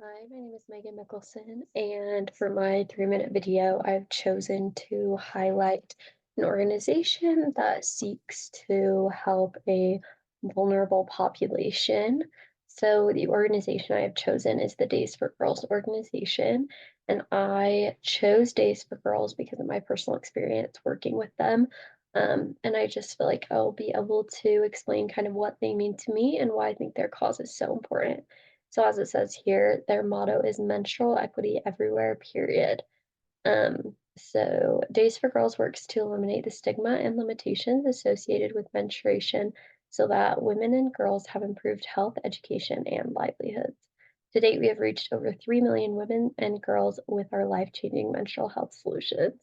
Hi, my name is Mickelson, and for my 3-minute video, I've chosen to highlight an organization that seeks to help a vulnerable population. So, the organization I have chosen is the Days for Girls organization, and I chose Days for Girls because of my personal experience working with them. And I just feel like I'll be able to explain kind of what they mean to me and why I think their cause is so important. So as it says here, their motto is menstrual equity everywhere, period. So Days for Girls works to eliminate the stigma and limitations associated with menstruation so that women and girls have improved health, education, and livelihoods. To date, we have reached over 3 million women and girls with our life-changing menstrual health solutions.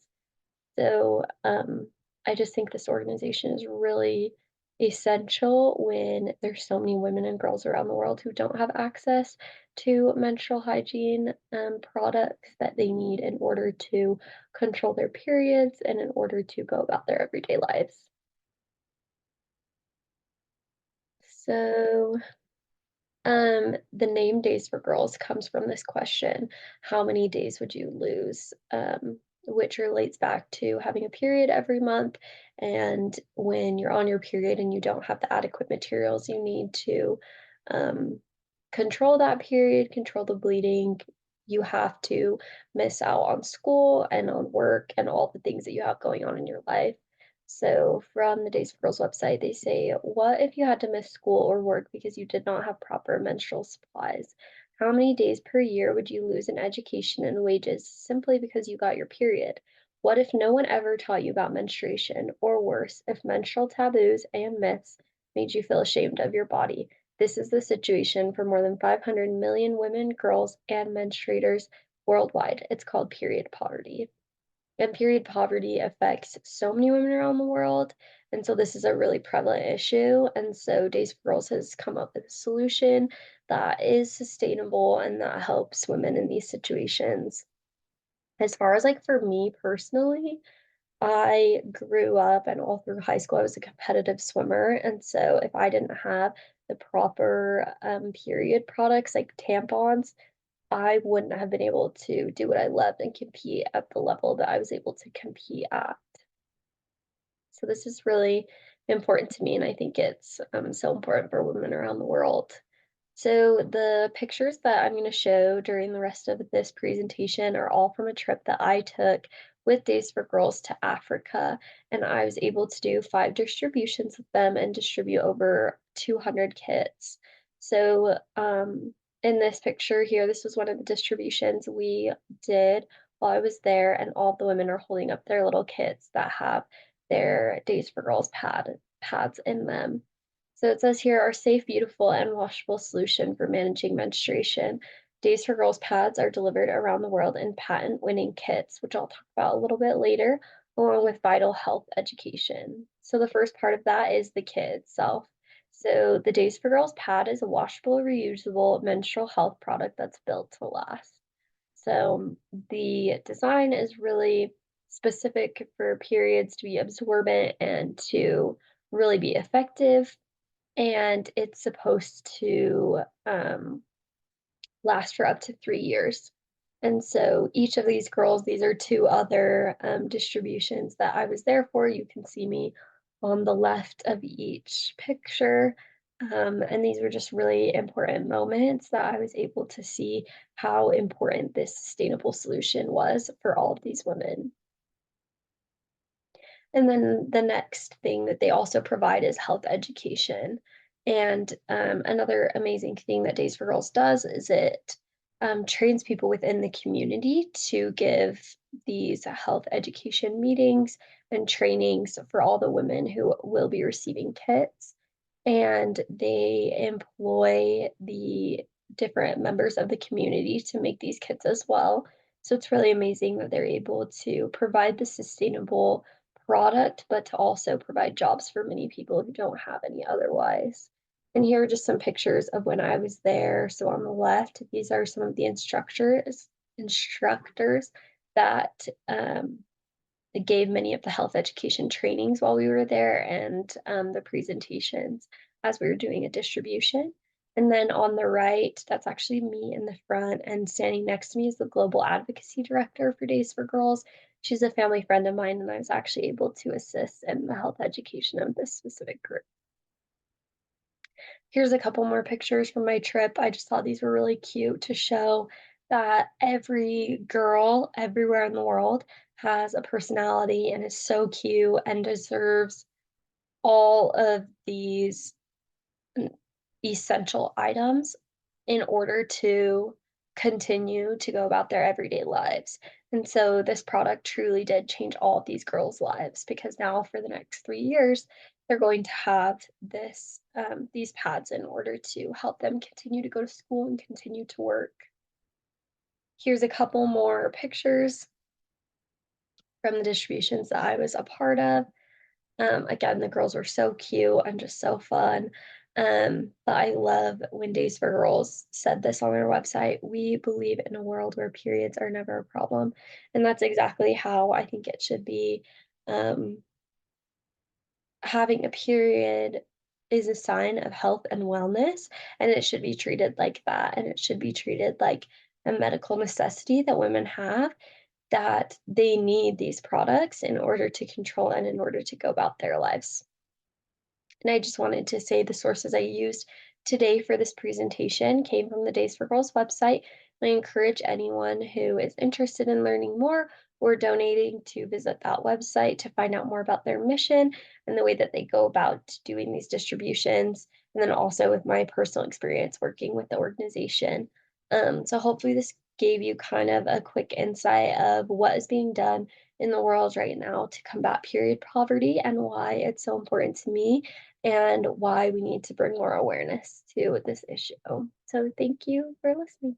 So I just think this organization is really essential when there's so many women and girls around the world who don't have access to menstrual hygiene products that they need in order to control their periods and in order to go about their everyday lives. So the name Days for Girls comes from this question, how many days would you lose? Which relates back to having a period every month. And when you're on your period and you don't have the adequate materials you need to um, control that period, control the bleeding, you have to miss out on school and on work and all the things that you have going on in your life. So, from the Days for Girls website, they say, what if you had to miss school or work because you did not have proper menstrual supplies? How many days per year would you lose in education and wages simply because you got your period? What if no one ever taught you about menstruation? Or worse, if menstrual taboos and myths made you feel ashamed of your body? This is the situation for more than 500 million women, girls, and menstruators worldwide. It's called period poverty. And period poverty affects so many women around the world. And so this is a really prevalent issue. And so Days for Girls has come up with a solution that is sustainable and that helps women in these situations. As far as like for me personally, I grew up and all through high school, I was a competitive swimmer. And so if I didn't have the proper period products like tampons, I wouldn't have been able to do what I loved and compete at the level that I was able to compete at. So this is really important to me, and I think it's so important for women around the world. So the pictures that I'm going to show during the rest of this presentation are all from a trip that I took with Days for Girls to Africa, and I was able to do 5 distributions with them and distribute over 200 kits. So in this picture here, this was one of the distributions we did while I was there, and all the women are holding up their little kits that have their Days for Girls pads in them. So it says here, our safe, beautiful, and washable solution for managing menstruation. Days for Girls pads are delivered around the world in patent winning kits, which I'll talk about a little bit later, along with vital health education. So the first part of that is the kit itself. So the Days for Girls pad is a washable, reusable menstrual health product that's built to last. So the design is really specific for periods to be absorbent and to really be effective, and it's supposed to last for up to 3 years. And so each of these girls, these are two other distributions that I was there for. You can see me on the left of each picture. And these were just really important moments that I was able to see how important this sustainable solution was for all of these women. And then the next thing that they also provide is health education. And another amazing thing that Days for Girls does is it trains people within the community to give these health education meetings and trainings for all the women who will be receiving kits. And they employ the different members of the community to make these kits as well. So it's really amazing that they're able to provide the sustainable product, but to also provide jobs for many people who don't have any otherwise. And here are just some pictures of when I was there. So on the left, these are some of the instructors that gave many of the health education trainings while we were there and the presentations as we were doing a distribution. And then on the right, that's actually me in the front, and standing next to me is the global advocacy director for Days for Girls. She's a family friend of mine, and I was actually able to assist in the health education of this specific group. Here's a couple more pictures from my trip. I just thought these were really cute to show that every girl everywhere in the world has a personality and is so cute and deserves all of these n- essential items in order to continue to go about their everyday lives. And so this product truly did change all of these girls' lives because now for the next 3 years, they're going to have these pads in order to help them continue to go to school and continue to work. Here's a couple more pictures from the distributions that I was a part of. Again, the girls were so cute and just so fun. But I love when Days for Girls said this on their website. We believe in a world where periods are never a problem. And that's exactly how I think it should be. Um, Having a period is a sign of health and wellness, and it should be treated like that. And it should be treated like a medical necessity that women have, that they need these products in order to control and in order to go about their lives. And I just wanted to say the sources I used today for this presentation came from the Days for Girls website. I encourage anyone who is interested in learning more or donating to visit that website to find out more about their mission and the way that they go about doing these distributions. And then also with my personal experience working with the organization. So hopefully this gave you kind of a quick insight of what is being done in the world right now to combat period poverty and why it's so important to me and why we need to bring more awareness to this issue. So thank you for listening.